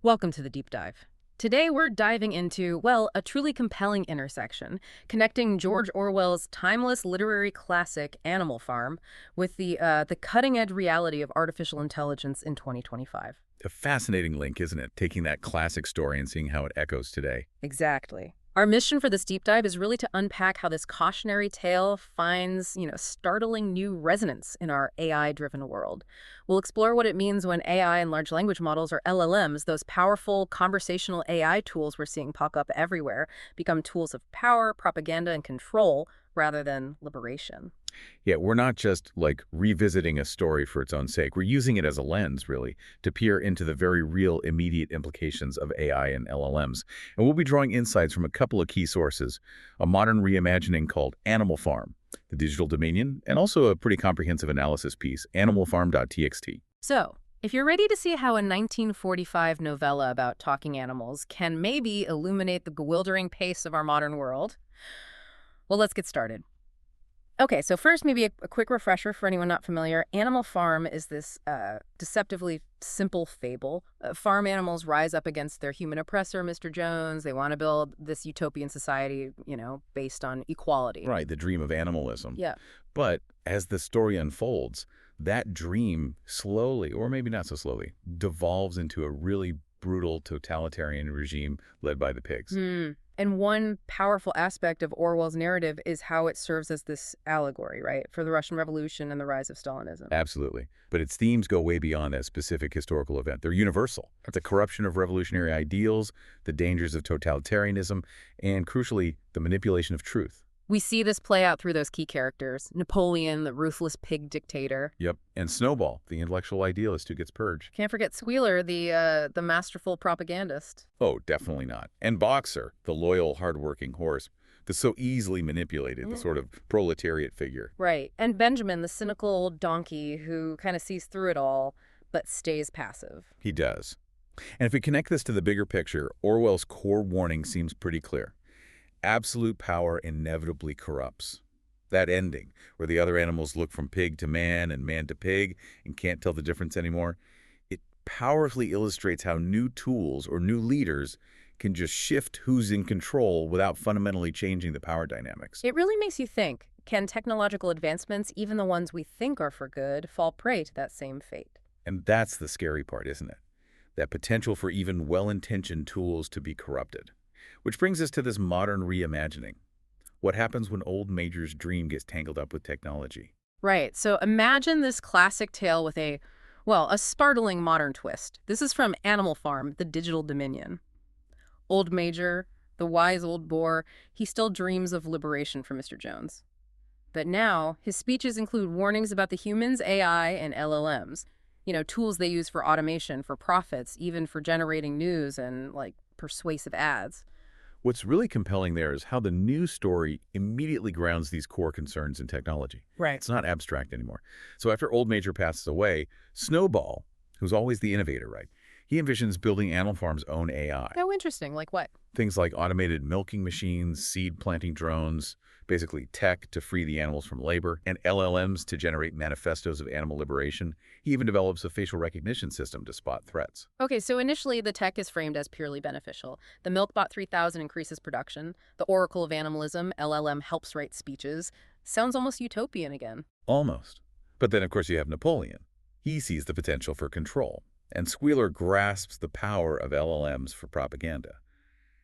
Welcome to the Deep Dive. Today we're diving into, well, a truly compelling intersection, connecting George Orwell's timeless literary classic Animal Farm with the cutting-edge reality of artificial intelligence in 2025. A fascinating link, isn't it? Taking that classic story and seeing how it echoes today. Exactly. Our mission for this deep dive is really to unpack how this cautionary tale finds, startling new resonance in our AI-driven world. We'll explore what it means when AI and large language models, or LLMs, those powerful conversational AI tools we're seeing pop up everywhere, become tools of power, propaganda, and control rather than liberation. Yeah, we're not just like revisiting a story for its own sake. We're using it as a lens, really, to peer into the very real immediate implications of AI and LLMs. And we'll be drawing insights from a couple of key sources, a modern reimagining called Animal Farm, the digital dominion, and also a pretty comprehensive analysis piece, animalfarm.txt. So, if you're ready to see how a 1945 novella about talking animals can maybe illuminate the bewildering pace of our modern world, well, let's get started. Okay, so first, maybe a quick refresher for anyone not familiar. Animal Farm is this deceptively simple fable. Farm animals rise up against their human oppressor, Mr. Jones. They want to build this utopian society, based on equality. Right, the dream of animalism. Yeah. But as the story unfolds, that dream slowly, or maybe not so slowly, devolves into a really brutal totalitarian regime led by the pigs. And one powerful aspect of Orwell's narrative is how it serves as this allegory, right, for the Russian Revolution and the rise of Stalinism. Absolutely. But its themes go way beyond that specific historical event. They're universal. The corruption of revolutionary ideals, the dangers of totalitarianism, and crucially, the manipulation of truth. We see this play out through those key characters. Napoleon, the ruthless pig dictator. Yep. And Snowball, the intellectual idealist who gets purged. Can't forget Squealer, the masterful propagandist. Oh, definitely not. And Boxer, the loyal, hardworking horse, that's so easily manipulated, the sort of proletariat figure. Right. And Benjamin, the cynical old donkey who kind of sees through it all, but stays passive. He does. And if we connect this to the bigger picture, Orwell's core warning seems pretty clear. Absolute power inevitably corrupts. That ending, where the other animals look from pig to man and man to pig and can't tell the difference anymore, it powerfully illustrates how new tools or new leaders can just shift who's in control without fundamentally changing the power dynamics. It really makes you think, can technological advancements, even the ones we think are for good, fall prey to that same fate? And that's the scary part, isn't it? That potential for even well-intentioned tools to be corrupted. Which brings us to this modern reimagining. What happens when old Major's dream gets tangled up with technology? Right. So imagine this classic tale with a startling modern twist. This is from Animal Farm, the digital dominion. Old Major, the wise old boar, he still dreams of liberation for Mr. Jones. But now, his speeches include warnings about the humans, AI, and LLMs. Tools they use for automation, for profits, even for generating news and, persuasive ads. What's really compelling there is how the news story immediately grounds these core concerns in technology. Right. It's not abstract anymore. So after Old Major passes away, Snowball, who's always the innovator, right? He envisions building Animal Farm's own AI. Oh, interesting. Like what? Things like automated milking machines, seed planting drones, basically tech to free the animals from labor, and LLMs to generate manifestos of animal liberation. He even develops a facial recognition system to spot threats. Okay, so initially the tech is framed as purely beneficial. The MilkBot 3000 increases production. The Oracle of Animalism, LLM, helps write speeches. Sounds almost utopian again. Almost. But then, of course, you have Napoleon. He sees the potential for control. And Squealer grasps the power of LLMs for propaganda.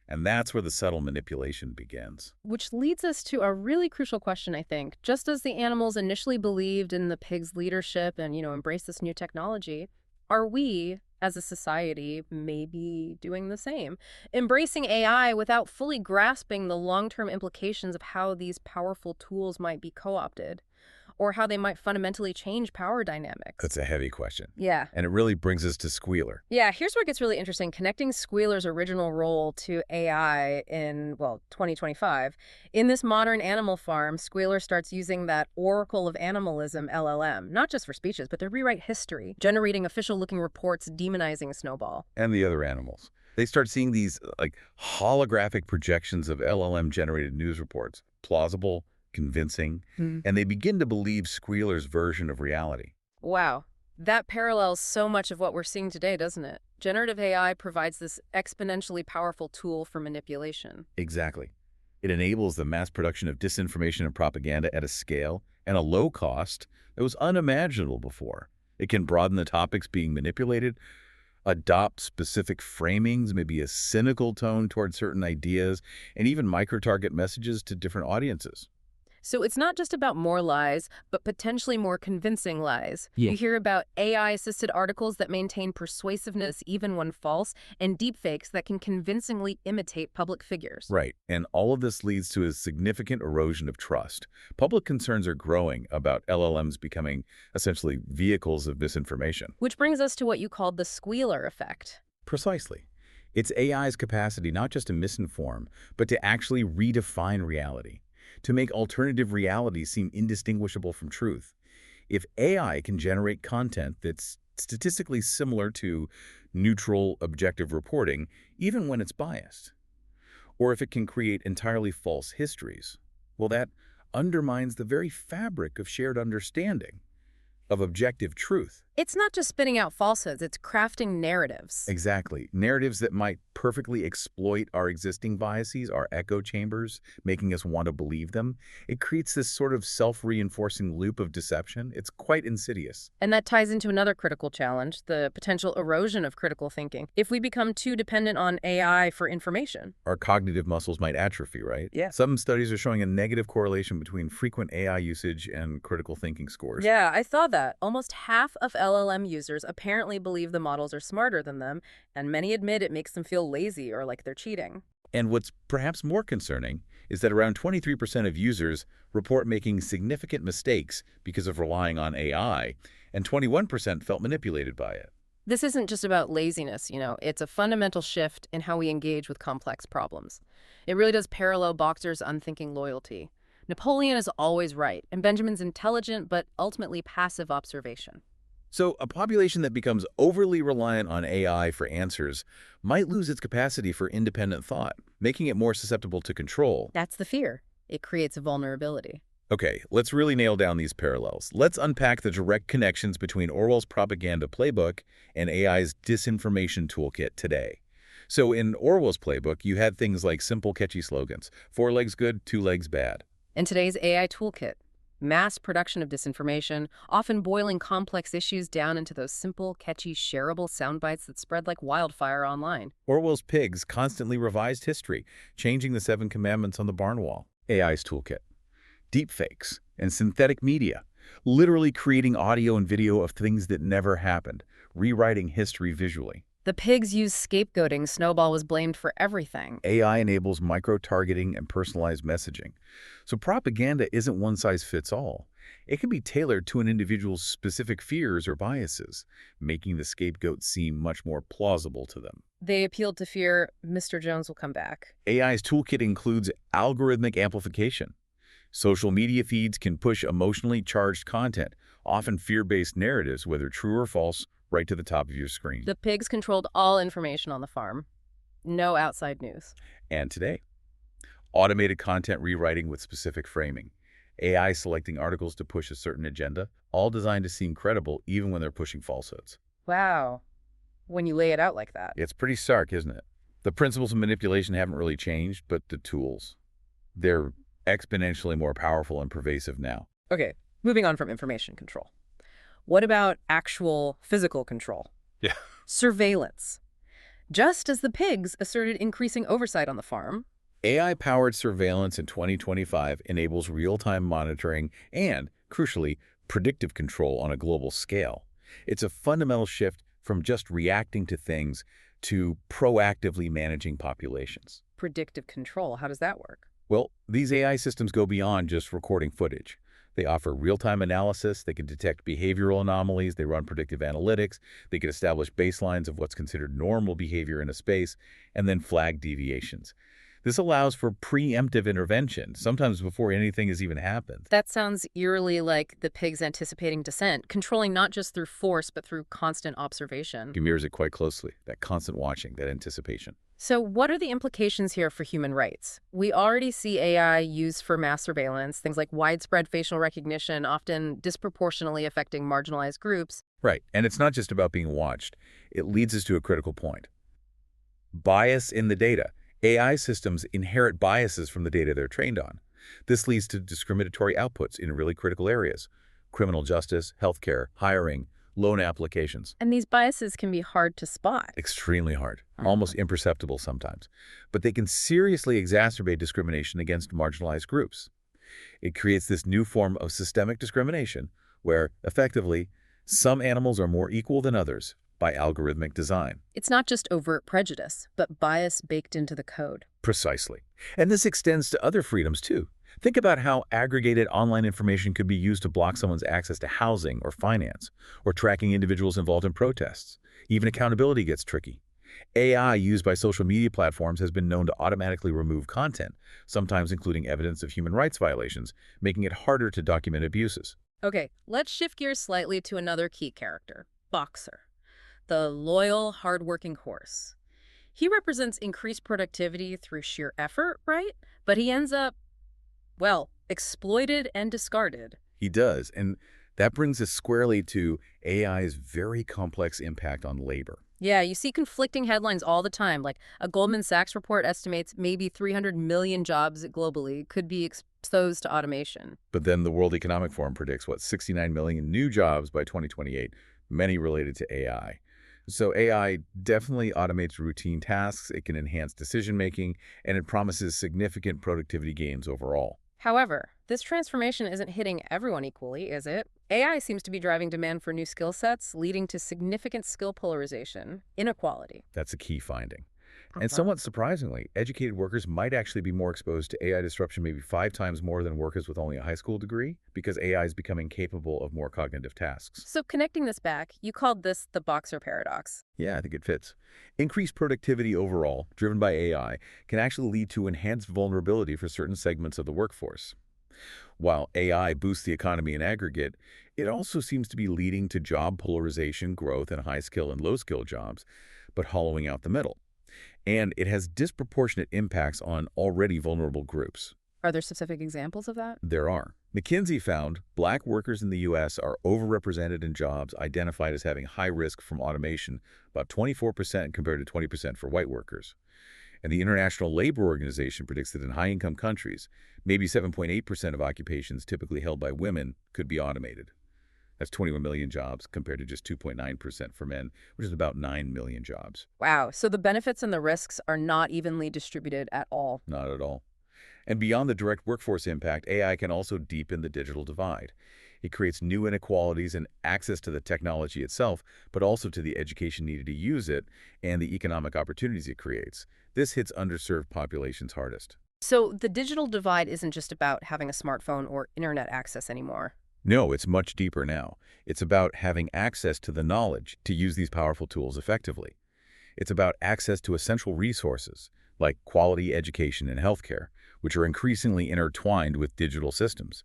And that's where the subtle manipulation begins. Which leads us to a really crucial question, I think. Just as the animals initially believed in the pig's leadership and, embraced this new technology, are we, as a society, maybe doing the same? Embracing AI without fully grasping the long-term implications of how these powerful tools might be co-opted, or how they might fundamentally change power dynamics? That's a heavy question. Yeah. And it really brings us to Squealer. Yeah, here's where it gets really interesting. Connecting Squealer's original role to AI in, 2025. In this modern Animal Farm, Squealer starts using that Oracle of Animalism, LLM, not just for speeches, but to rewrite history, generating official-looking reports demonizing Snowball. And the other animals. They start seeing these, holographic projections of LLM-generated news reports. Plausible, convincing, and they begin to believe Squealer's version of reality. Wow. That parallels so much of what we're seeing today, doesn't it? generative AI provides this exponentially powerful tool for manipulation. Exactly. It enables the mass production of disinformation and propaganda at a scale and a low cost that was unimaginable before. It can broaden the topics being manipulated, adopt specific framings, maybe a cynical tone toward certain ideas, and even micro-target messages to different audiences. So it's not just about more lies, but potentially more convincing lies. Yeah. You hear about AI-assisted articles that maintain persuasiveness even when false, and deepfakes that can convincingly imitate public figures. Right, and all of this leads to a significant erosion of trust. Public concerns are growing about LLMs becoming essentially vehicles of misinformation. Which brings us to what you called the squealer effect. Precisely. It's AI's capacity not just to misinform, but to actually redefine reality, to make alternative realities seem indistinguishable from truth. If AI can generate content that's statistically similar to neutral, objective reporting, even when it's biased, or if it can create entirely false histories, well, that undermines the very fabric of shared understanding, of objective truth. It's not just spitting out falsehoods, it's crafting narratives. Exactly. Narratives that might perfectly exploit our existing biases, our echo chambers, making us want to believe them. It creates this sort of self-reinforcing loop of deception. It's quite insidious. And that ties into another critical challenge, the potential erosion of critical thinking. If we become too dependent on AI for information. Our cognitive muscles might atrophy, right? Yeah. Some studies are showing a negative correlation between frequent AI usage and critical thinking scores. Yeah, I saw that. Almost half of LLM users apparently believe the models are smarter than them, and many admit it makes them feel lazy or like they're cheating. And what's perhaps more concerning is that around 23% of users report making significant mistakes because of relying on AI, and 21% felt manipulated by it. This isn't just about laziness, it's a fundamental shift in how we engage with complex problems. It really does parallel Boxer's unthinking loyalty. Napoleon is always right, and Benjamin's intelligent but ultimately passive observation. So a population that becomes overly reliant on AI for answers might lose its capacity for independent thought, making it more susceptible to control. That's the fear. It creates a vulnerability. Okay, let's really nail down these parallels. Let's unpack the direct connections between Orwell's propaganda playbook and AI's disinformation toolkit today. So in Orwell's playbook, you had things like simple, catchy slogans, 4 legs good, 2 legs bad. In today's AI toolkit, mass production of disinformation, often boiling complex issues down into those simple, catchy, shareable sound bites that spread like wildfire online. Orwell's pigs constantly revised history, changing the 7 commandments on the barn wall. AI's toolkit. Deepfakes and synthetic media, literally creating audio and video of things that never happened, rewriting history visually. The pigs used scapegoating. Snowball was blamed for everything. AI enables micro-targeting and personalized messaging. So propaganda isn't one-size-fits-all. It can be tailored to an individual's specific fears or biases, making the scapegoat seem much more plausible to them. They appealed to fear Mr. Jones will come back. AI's toolkit includes algorithmic amplification. Social media feeds can push emotionally charged content, often fear-based narratives, whether true or false, right to the top of your screen. The pigs controlled all information on the farm. No outside news. And today, automated content rewriting with specific framing. AI selecting articles to push a certain agenda, all designed to seem credible even when they're pushing falsehoods. Wow. When you lay it out like that. It's pretty stark, isn't it? The principles of manipulation haven't really changed, but the tools, they're exponentially more powerful and pervasive now. Okay, moving on from information control. What about actual physical control? Yeah. Surveillance. Just as the pigs asserted increasing oversight on the farm, AI-powered surveillance in 2025 enables real-time monitoring and, crucially, predictive control on a global scale. It's a fundamental shift from just reacting to things to proactively managing populations. predictive control, how does that work? Well, these AI systems go beyond just recording footage. They offer real-time analysis, they can detect behavioral anomalies, they run predictive analytics, they can establish baselines of what's considered normal behavior in a space, and then flag deviations. This allows for preemptive intervention, sometimes before anything has even happened. That sounds eerily like the pigs anticipating dissent, controlling not just through force, but through constant observation. It mirrors it quite closely, that constant watching, that anticipation. So what are the implications here for human rights? We already see AI used for mass surveillance, things like widespread facial recognition, often disproportionately affecting marginalized groups. Right, and it's not just about being watched. It leads us to a critical point. Bias in the data. AI systems inherit biases from the data they're trained on. This leads to discriminatory outputs in really critical areas: criminal justice, healthcare, hiring, loan applications. And these biases can be hard to spot. Extremely hard, almost imperceptible sometimes. But they can seriously exacerbate discrimination against marginalized groups. It creates this new form of systemic discrimination where, effectively, some animals are more equal than others by algorithmic design. It's not just overt prejudice, but bias baked into the code. Precisely. And this extends to other freedoms, too. Think about how aggregated online information could be used to block someone's access to housing or finance, or tracking individuals involved in protests. Even accountability gets tricky. AI used by social media platforms has been known to automatically remove content, sometimes including evidence of human rights violations, making it harder to document abuses. Okay, let's shift gears slightly to another key character, Boxer, the loyal, hardworking horse. He represents increased productivity through sheer effort, right? But he ends up, well, exploited and discarded. He does, and that brings us squarely to AI's very complex impact on labor. Yeah, you see conflicting headlines all the time, like a Goldman Sachs report estimates maybe 300 million jobs globally could be exposed to automation. But then the World Economic Forum predicts, 69 million new jobs by 2028, many related to AI. So AI definitely automates routine tasks, it can enhance decision-making, and it promises significant productivity gains overall. However, this transformation isn't hitting everyone equally, is it? AI seems to be driving demand for new skill sets, leading to significant skill polarization, inequality. That's a key finding. And somewhat surprisingly, educated workers might actually be more exposed to AI disruption, maybe 5 times more than workers with only a high school degree, because AI is becoming capable of more cognitive tasks. So connecting this back, you called this the Boxer paradox. Yeah, I think it fits. Increased productivity overall, driven by AI, can actually lead to enhanced vulnerability for certain segments of the workforce. While AI boosts the economy in aggregate, it also seems to be leading to job polarization, growth in high-skill and low-skill jobs, but hollowing out the middle. And it has disproportionate impacts on already vulnerable groups. Are there specific examples of that? There are. McKinsey found Black workers in the U.S. are overrepresented in jobs identified as having high risk from automation, about 24% compared to 20% for white workers. And the International Labor Organization predicts that in high-income countries, maybe 7.8% of occupations typically held by women could be automated. That's 21 million jobs compared to just 2.9% for men, which is about 9 million jobs. Wow, so the benefits and the risks are not evenly distributed at all. Not at all. And beyond the direct workforce impact, AI can also deepen the digital divide. It creates new inequalities in access to the technology itself, but also to the education needed to use it and the economic opportunities it creates. This hits underserved populations hardest. So the digital divide isn't just about having a smartphone or internet access anymore. No, it's much deeper now. It's about having access to the knowledge to use these powerful tools effectively. It's about access to essential resources, like quality education and healthcare, which are increasingly intertwined with digital systems.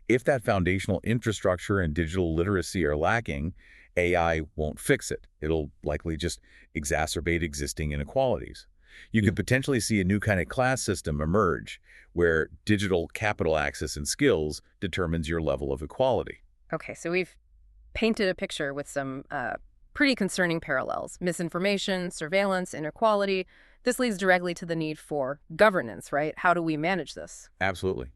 If that foundational infrastructure and digital literacy are lacking, AI won't fix it. It'll likely just exacerbate existing inequalities. You could potentially see a new kind of class system emerge where digital capital access and skills determines your level of equality. Okay, so we've painted a picture with some pretty concerning parallels. Misinformation, surveillance, inequality. This leads directly to the need for governance, right? How do we manage this? Absolutely.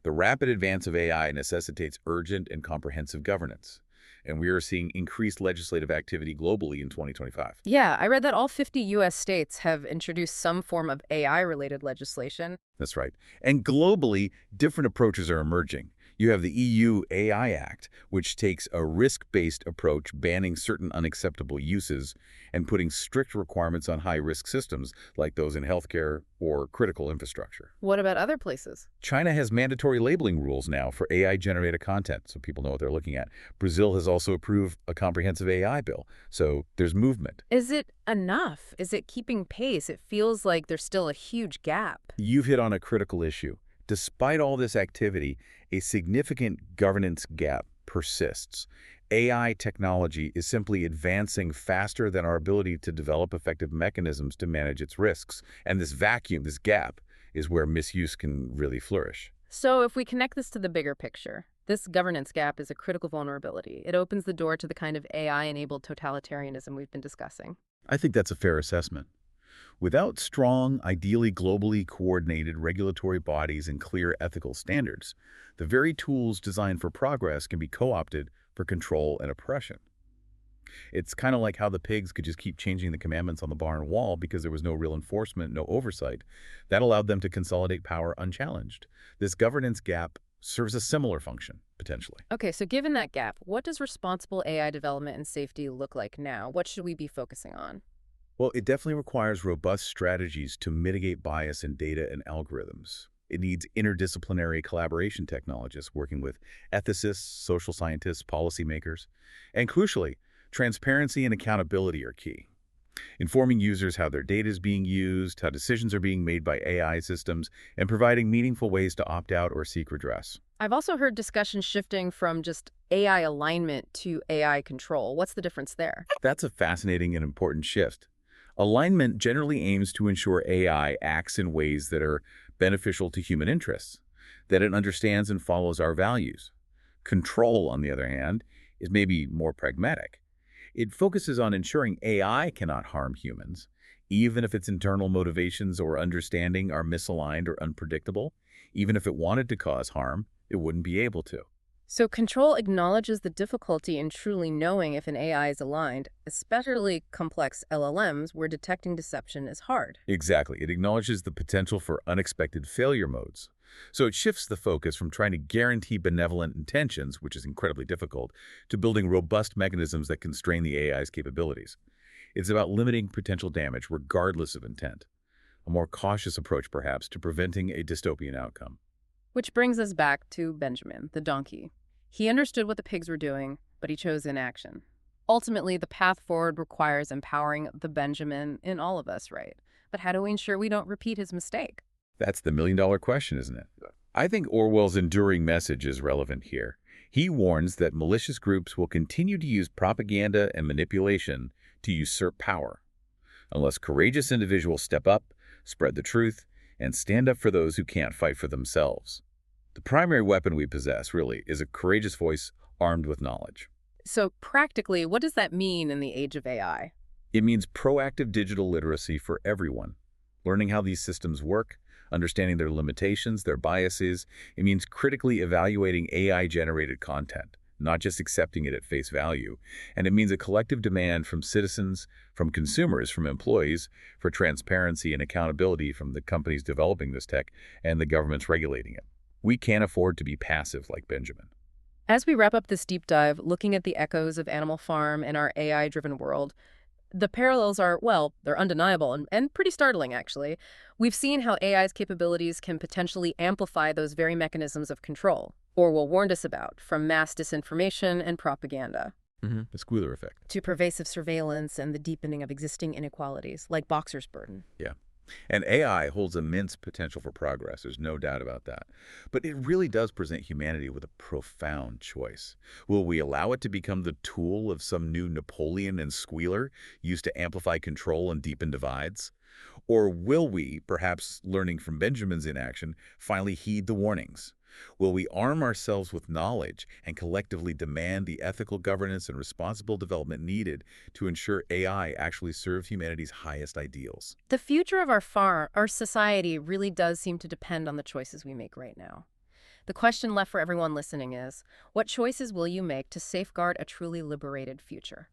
The rapid advance of AI necessitates urgent and comprehensive governance. And we are seeing increased legislative activity globally in 2025. Yeah, I read that all 50 U.S. states have introduced some form of AI-related legislation. That's right. And globally, different approaches are emerging. You have the EU AI Act, which takes a risk-based approach, banning certain unacceptable uses and putting strict requirements on high-risk systems like those in healthcare or critical infrastructure. What about other places? China has mandatory labeling rules now for AI-generated content, so people know what they're looking at. Brazil has also approved a comprehensive AI bill, so there's movement. Is it enough? Is it keeping pace? It feels like there's still a huge gap. You've hit on a critical issue. Despite all this activity, a significant governance gap persists. AI technology is simply advancing faster than our ability to develop effective mechanisms to manage its risks. And this vacuum, this gap, is where misuse can really flourish. So if we connect this to the bigger picture, This governance gap is a critical vulnerability. It opens the door to the kind of AI-enabled totalitarianism we've been discussing. I think that's a fair assessment. Without strong, ideally globally coordinated regulatory bodies and clear ethical standards, the very tools designed for progress can be co-opted for control and oppression. It's kind of like how the pigs could just keep changing the commandments on the barn wall because there was no real enforcement, no oversight. That allowed them to consolidate power unchallenged. This governance gap serves a similar function, potentially. Okay, so given that gap, what does responsible AI development and safety look like now? What should we be focusing on? Well, it definitely requires robust strategies to mitigate bias in data and algorithms. It needs interdisciplinary collaboration technologists working with ethicists, social scientists, policymakers. And crucially, transparency and accountability are key. Informing users how their data is being used, how decisions are being made by AI systems, and providing meaningful ways to opt out or seek redress. I've also heard discussion shifting from just AI alignment to AI control. What's the difference there? That's a fascinating and important shift. Alignment generally aims to ensure AI acts in ways that are beneficial to human interests, that it understands and follows our values. Control, on the other hand, is maybe more pragmatic. It focuses on ensuring AI cannot harm humans, even if its internal motivations or understanding are misaligned or unpredictable. Even if it wanted to cause harm, it wouldn't be able to. So control acknowledges the difficulty in truly knowing if an AI is aligned, especially complex LLMs where detecting deception is hard. Exactly. It acknowledges the potential for unexpected failure modes. So it shifts the focus from trying to guarantee benevolent intentions, which is incredibly difficult, to building robust mechanisms that constrain the AI's capabilities. It's about limiting potential damage regardless of intent. A more cautious approach, perhaps, to preventing a dystopian outcome. Which brings us back to Benjamin, the donkey. He understood what the pigs were doing, but he chose inaction. Ultimately, the path forward requires empowering the Benjamin in all of us, right? But how do we ensure we don't repeat his mistake? That's the million-dollar question, isn't it? I think Orwell's enduring message is relevant here. He warns that malicious groups will continue to use propaganda and manipulation to usurp power, unless courageous individuals step up, spread the truth, and stand up for those who can't fight for themselves. The primary weapon we possess, really, is a courageous voice armed with knowledge. So practically, what does that mean in the age of AI? It means proactive digital literacy for everyone, learning how these systems work, understanding their limitations, their biases. It means critically evaluating AI-generated content, not just accepting it at face value. And it means a collective demand from citizens, from consumers, from employees, for transparency and accountability from the companies developing this tech and the governments regulating it. We can't afford to be passive like Benjamin. As we wrap up this deep dive, looking at the echoes of Animal Farm and our AI-driven world, the parallels are, well, they're undeniable and pretty startling, actually. We've seen how AI's capabilities can potentially amplify those very mechanisms of control Orwell warned us about, from mass disinformation and propaganda. The squealer effect. To pervasive surveillance and the deepening of existing inequalities, like Boxer's burden. Yeah. And AI holds immense potential for progress, there's no doubt about that. But it really does present humanity with a profound choice. Will we allow it to become the tool of some new Napoleon and squealer used to amplify control and deepen divides? Or will we, perhaps learning from Benjamin's inaction, finally heed the warnings? Will we arm ourselves with knowledge and collectively demand the ethical governance and responsible development needed to ensure AI actually serves humanity's highest ideals? The future of our society really does seem to depend on the choices we make right now. The question left for everyone listening is, what choices will you make to safeguard a truly liberated future?